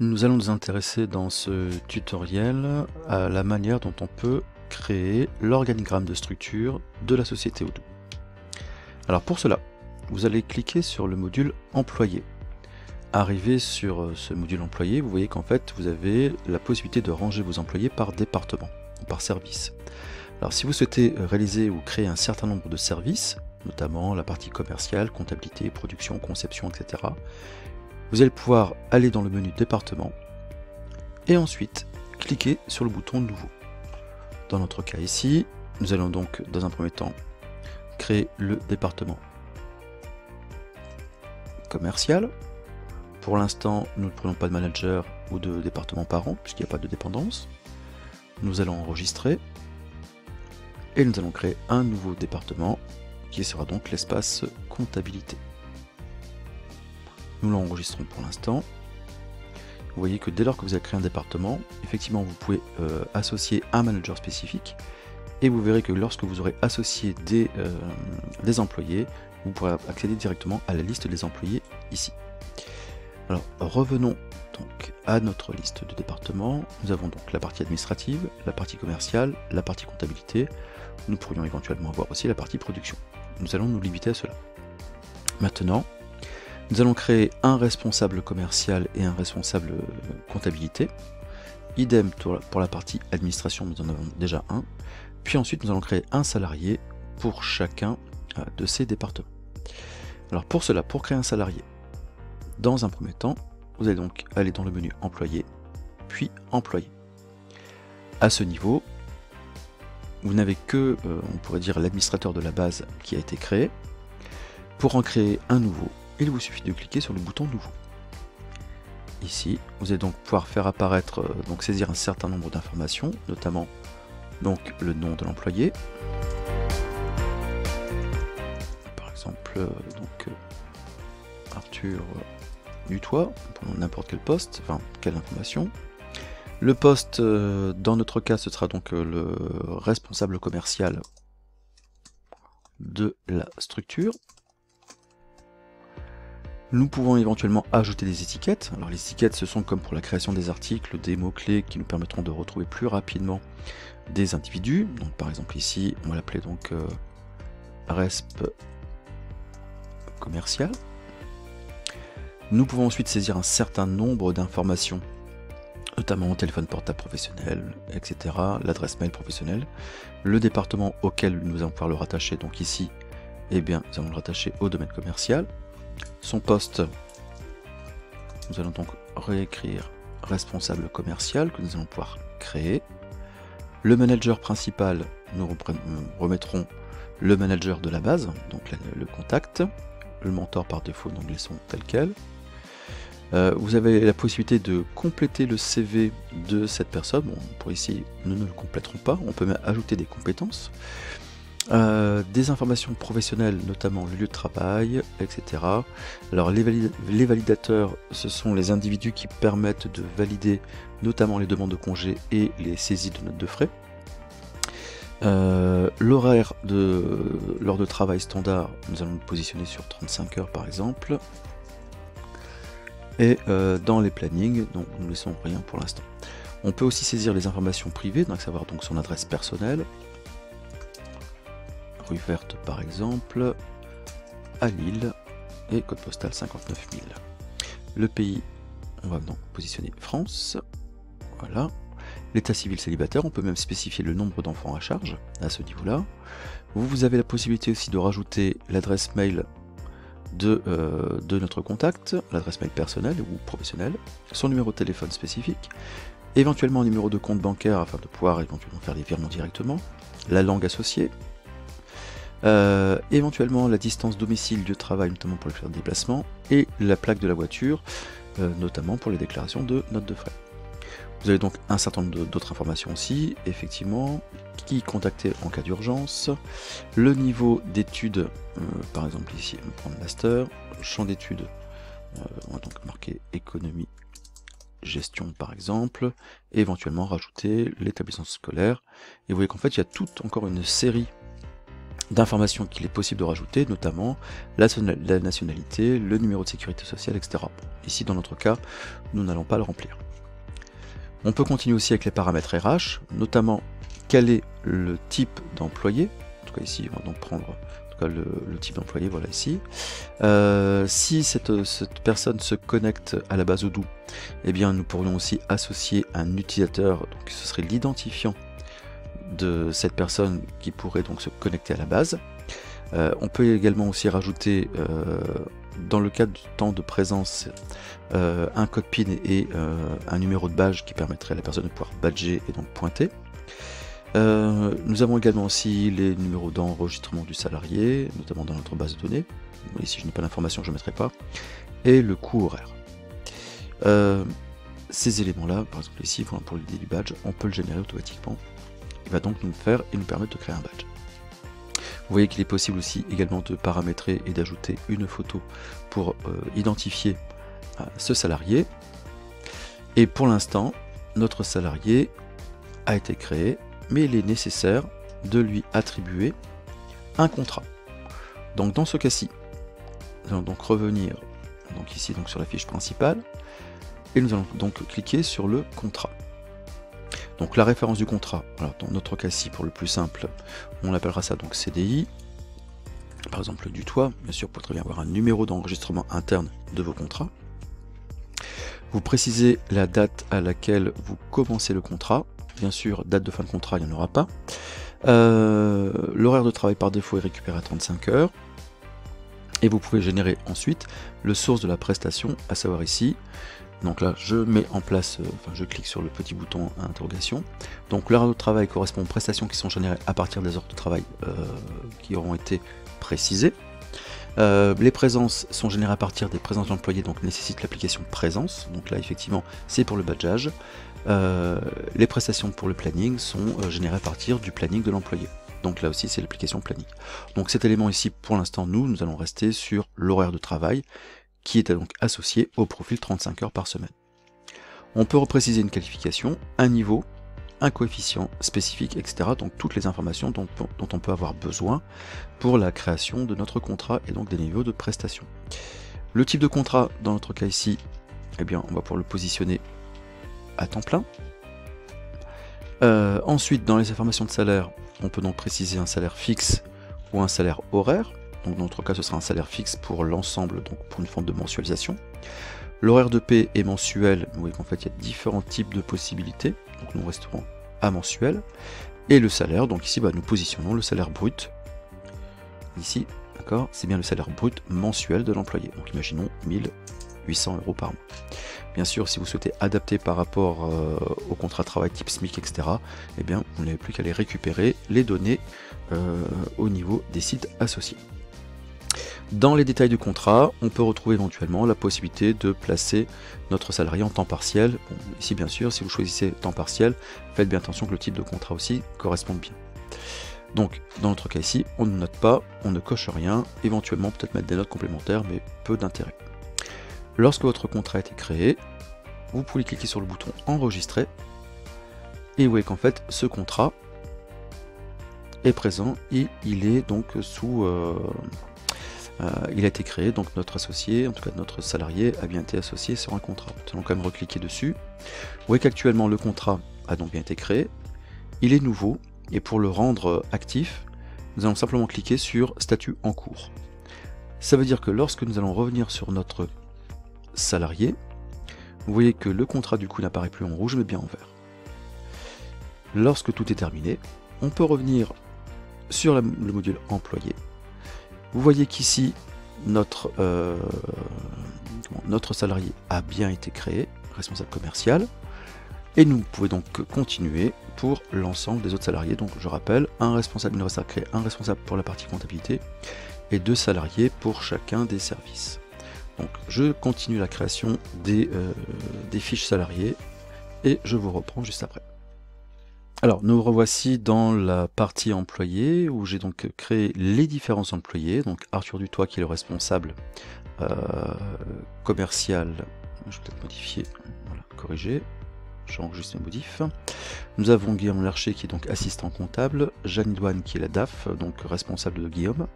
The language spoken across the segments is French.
Nous allons nous intéresser dans ce tutoriel à la manière dont on peut créer l'organigramme de structure de la société Odoo. Alors pour cela, vous allez cliquer sur le module employé. Arrivé sur ce module employé, vous voyez qu'en fait vous avez la possibilité de ranger vos employés par département ou par service. Alors si vous souhaitez réaliser ou créer un certain nombre de services, notamment la partie commerciale, comptabilité, production, conception, etc., vous allez pouvoir aller dans le menu département et ensuite cliquer sur le bouton nouveau. Dans notre cas ici, nous allons donc dans un premier temps créer le département commercial. Pour l'instant, nous ne prenons pas de manager ou de département parent puisqu'il n'y a pas de dépendance. Nous allons enregistrer et nous allons créer un nouveau département qui sera donc l'espace comptabilité. Nous l'enregistrons pour l'instant. Vous voyez que dès lors que vous avez créé un département, effectivement vous pouvez associer un manager spécifique et vous verrez que lorsque vous aurez associé des employés, vous pourrez accéder directement à la liste des employés ici. Alors revenons donc à notre liste de départements. Nous avons donc la partie administrative, la partie commerciale, la partie comptabilité. Nous pourrions éventuellement avoir aussi la partie production. Nous allons nous limiter à cela. Maintenant, nous allons créer un responsable commercial et un responsable comptabilité. Idem pour la partie administration, nous en avons déjà un. Puis ensuite, nous allons créer un salarié pour chacun de ces départements. Alors pour cela, pour créer un salarié, dans un premier temps, vous allez donc aller dans le menu employé, puis employé. À ce niveau, vous n'avez que, on pourrait dire, l'administrateur de la base qui a été créé. Pour en créer un nouveau, il vous suffit de cliquer sur le bouton nouveau. Ici, vous allez donc pouvoir faire apparaître, donc saisir un certain nombre d'informations, notamment donc le nom de l'employé. Par exemple, donc Arthur Dutoit, pour n'importe quel poste, enfin quelle information. Le poste, dans notre cas, ce sera donc le responsable commercial de la structure. Nous pouvons éventuellement ajouter des étiquettes. Alors les étiquettes, ce sont comme pour la création des articles, des mots-clés qui nous permettront de retrouver plus rapidement des individus. Donc par exemple ici, on va l'appeler donc resp commercial. Nous pouvons ensuite saisir un certain nombre d'informations, notamment téléphone portable professionnel, etc., l'adresse mail professionnelle, le département auquel nous allons pouvoir le rattacher. Donc ici, eh bien, nous allons le rattacher au domaine commercial. Son poste, nous allons donc réécrire responsable commercial que nous allons pouvoir créer. Le manager principal, nous remettrons le manager de la base, donc le contact. Le mentor par défaut, nous le laissons tel quel. Vous avez la possibilité de compléter le CV de cette personne. Bon, pour ici, nous ne le compléterons pas, on peut même ajouter des compétences. Des informations professionnelles, notamment le lieu de travail, etc. Alors les validateurs, ce sont les individus qui permettent de valider notamment les demandes de congés et les saisies de notes de frais. L'horaire de l'heure de travail standard, nous allons le positionner sur 35 heures par exemple. Et dans les plannings, donc nous ne laissons rien pour l'instant. On peut aussi saisir les informations privées, donc savoir donc son adresse personnelle. Rue verte par exemple, à Lille, et code postal 59 000. Le pays, on va donc positionner France, voilà. L'état civil célibataire, on peut même spécifier le nombre d'enfants à charge à ce niveau-là. Vous avez la possibilité aussi de rajouter l'adresse mail de notre contact, l'adresse mail personnelle ou professionnelle, son numéro de téléphone spécifique, éventuellement un numéro de compte bancaire afin de pouvoir éventuellement faire des virements directement, la langue associée, éventuellement la distance domicile lieu de travail, notamment pour les déplacements, et la plaque de la voiture, notamment pour les déclarations de notes de frais. Vous avez donc un certain nombre d'autres informations aussi, effectivement, qui contacter en cas d'urgence, le niveau d'études, par exemple ici, on va prendre master, champ d'études, on va donc marquer économie, gestion par exemple, et éventuellement rajouter l'établissement scolaire, et vous voyez qu'en fait il y a toute encore une série d'informations qu'il est possible de rajouter, notamment la nationalité, le numéro de sécurité sociale, etc. Ici, dans notre cas, nous n'allons pas le remplir. On peut continuer aussi avec les paramètres RH, notamment quel est le type d'employé. En tout cas ici, on va donc prendre le type d'employé, voilà ici. Si cette personne se connecte à la base Odoo, eh bien nous pourrions aussi associer un utilisateur, donc ce serait l'identifiant de cette personne qui pourrait donc se connecter à la base. On peut également aussi rajouter, dans le cadre du temps de présence, un code PIN et un numéro de badge qui permettrait à la personne de pouvoir badger et donc pointer. Nous avons également aussi les numéros d'enregistrement du salarié, notamment dans notre base de données. Ici je n'ai pas l'information, je ne mettrai pas. Et le coût horaire. Ces éléments-là, par exemple ici, pour l'idée du badge, on peut le générer automatiquement. Il va donc nous faire et nous permettre de créer un badge. Vous voyez qu'il est possible aussi également de paramétrer et d'ajouter une photo pour identifier ce salarié. Et pour l'instant, notre salarié a été créé, mais il est nécessaire de lui attribuer un contrat. Donc dans ce cas-ci, nous allons donc revenir ici sur la fiche principale, et nous allons donc cliquer sur le contrat. Donc la référence du contrat, alors dans notre cas-ci, pour le plus simple, on appellera ça donc CDI, par exemple du toit, bien sûr, pour très bien avoir un numéro d'enregistrement interne de vos contrats. Vous précisez la date à laquelle vous commencez le contrat, bien sûr, date de fin de contrat, il n'y en aura pas. L'horaire de travail par défaut est récupéré à 35 heures, et vous pouvez générer ensuite le source de la prestation, à savoir ici. Donc là, je mets en place, je clique sur le petit bouton interrogation. Donc l'heure de travail correspond aux prestations qui sont générées à partir des heures de travail qui auront été précisées. Les présences sont générées à partir des présences d'employés, donc nécessitent l'application présence. Donc là, effectivement, c'est pour le badgeage. Les prestations pour le planning sont générées à partir du planning de l'employé. Donc là aussi, c'est l'application planning. Donc cet élément ici, pour l'instant, nous allons rester sur l'horaire de travail, qui est donc associé au profil 35 heures par semaine. On peut repréciser une qualification, un niveau, un coefficient spécifique, etc. Donc toutes les informations dont on peut avoir besoin pour la création de notre contrat et donc des niveaux de prestation. Le type de contrat, dans notre cas ici, eh bien, on va pouvoir le positionner à temps plein. Ensuite, dans les informations de salaire, on peut donc préciser un salaire fixe ou un salaire horaire. Donc dans notre cas, ce sera un salaire fixe pour l'ensemble, donc pour une forme de mensualisation. L'horaire de paie est mensuel. Vous voyez qu'en fait, il y a différents types de possibilités. Donc nous resterons à mensuel. Et le salaire, donc ici, nous positionnons le salaire brut. Ici, d'accord, c'est bien le salaire brut mensuel de l'employé. Donc imaginons 1800 € par mois. Bien sûr, si vous souhaitez adapter par rapport au contrat de travail type SMIC, etc., eh bien, vous n'avez plus qu'à aller récupérer les données au niveau des sites associés. Dans les détails du contrat, on peut retrouver éventuellement la possibilité de placer notre salarié en temps partiel. Bon, ici, bien sûr, si vous choisissez temps partiel, faites bien attention que le type de contrat aussi corresponde bien. Donc, dans notre cas ici, on ne note pas, on ne coche rien, éventuellement peut-être mettre des notes complémentaires, mais peu d'intérêt. Lorsque votre contrat a été créé, vous pouvez cliquer sur le bouton enregistrer, et vous voyez qu'en fait, ce contrat est présent, et il est donc sous... il a été créé, donc notre associé, en tout cas notre salarié, a bien été associé sur un contrat. Nous allons quand même recliquer dessus. Vous voyez qu'actuellement le contrat a donc bien été créé, il est nouveau, et pour le rendre actif, nous allons simplement cliquer sur statut en cours. Ça veut dire que lorsque nous allons revenir sur notre salarié, vous voyez que le contrat du coup n'apparaît plus en rouge mais bien en vert. Lorsque tout est terminé, on peut revenir sur le module employé. Vous voyez qu'ici, notre salarié a bien été créé, responsable commercial, et nous pouvons donc continuer pour l'ensemble des autres salariés. Donc je rappelle, il nous reste à créer un responsable pour la partie comptabilité et 2 salariés pour chacun des services. Donc je continue la création des fiches salariés et je vous reprends juste après. Alors, nous revoici dans la partie employé où j'ai donc créé les différents employés. Donc Arthur Dutoit qui est le responsable commercial. Je vais peut-être modifier, voilà, corriger, j'enregistre mes modifs. Nous avons Guillaume Larcher qui est donc assistant comptable, Jeanne Douane qui est la DAF, donc responsable de Guillaume.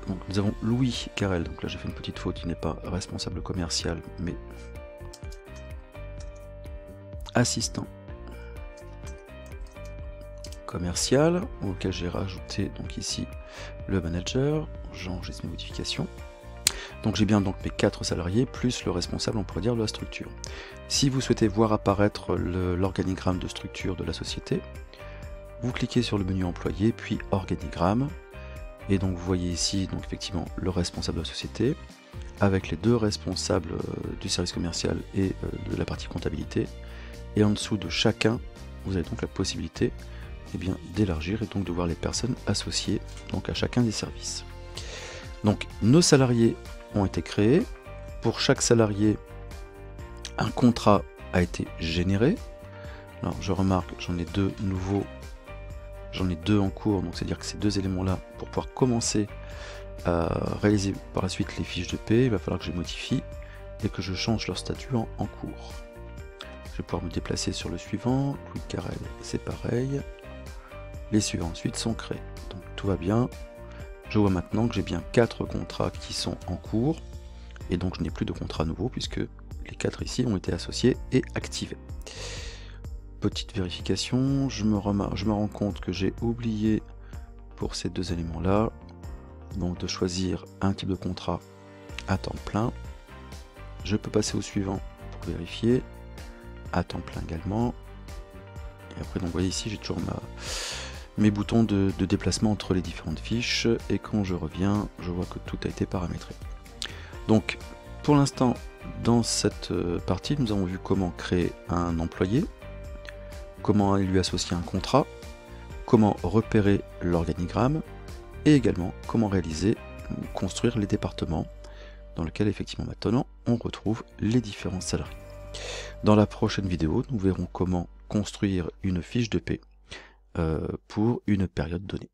Donc nous avons Louis Carrel, donc là j'ai fait une petite faute, il n'est pas responsable commercial, mais assistant commercial, auquel j'ai rajouté donc ici le manager, j'enregistre mes modifications. Donc j'ai bien donc mes 4 salariés, plus le responsable, on pourrait dire, de la structure. Si vous souhaitez voir apparaître l'organigramme de structure de la société, vous cliquez sur le menu employé, puis organigramme, et donc vous voyez ici donc effectivement le responsable de la société, avec les 2 responsables du service commercial et de la partie comptabilité, et en dessous de chacun, vous avez donc la possibilité d'élargir et donc de voir les personnes associées donc à chacun des services. Donc nos salariés ont été créés. Pour chaque salarié, un contrat a été généré. Alors je remarque, j'en ai 2 nouveaux, j'en ai 2 en cours, donc c'est-à-dire que ces 2 éléments-là, pour pouvoir commencer à réaliser par la suite les fiches de paie, il va falloir que je les modifie et que je change leur statut en cours. Je vais pouvoir me déplacer sur le suivant. Louis Carrel, c'est pareil. Les suivants ensuite sont créés. Donc tout va bien. Je vois maintenant que j'ai bien 4 contrats qui sont en cours. Et donc je n'ai plus de contrat nouveau puisque les 4 ici ont été associés et activés. Petite vérification, je me rends compte que j'ai oublié pour ces 2 éléments-là donc de choisir un type de contrat à temps plein. Je peux passer au suivant pour vérifier. À temps plein également. Et après, donc vous voyez ici, j'ai toujours mes boutons de déplacement entre les différentes fiches. Et quand je reviens, je vois que tout a été paramétré. Donc, pour l'instant, dans cette partie, nous avons vu comment créer un employé, comment lui associer un contrat, comment repérer l'organigramme, et également comment réaliser ou construire les départements dans lesquels effectivement maintenant on retrouve les différents salariés. Dans la prochaine vidéo, nous verrons comment construire une fiche de paie pour une période donnée.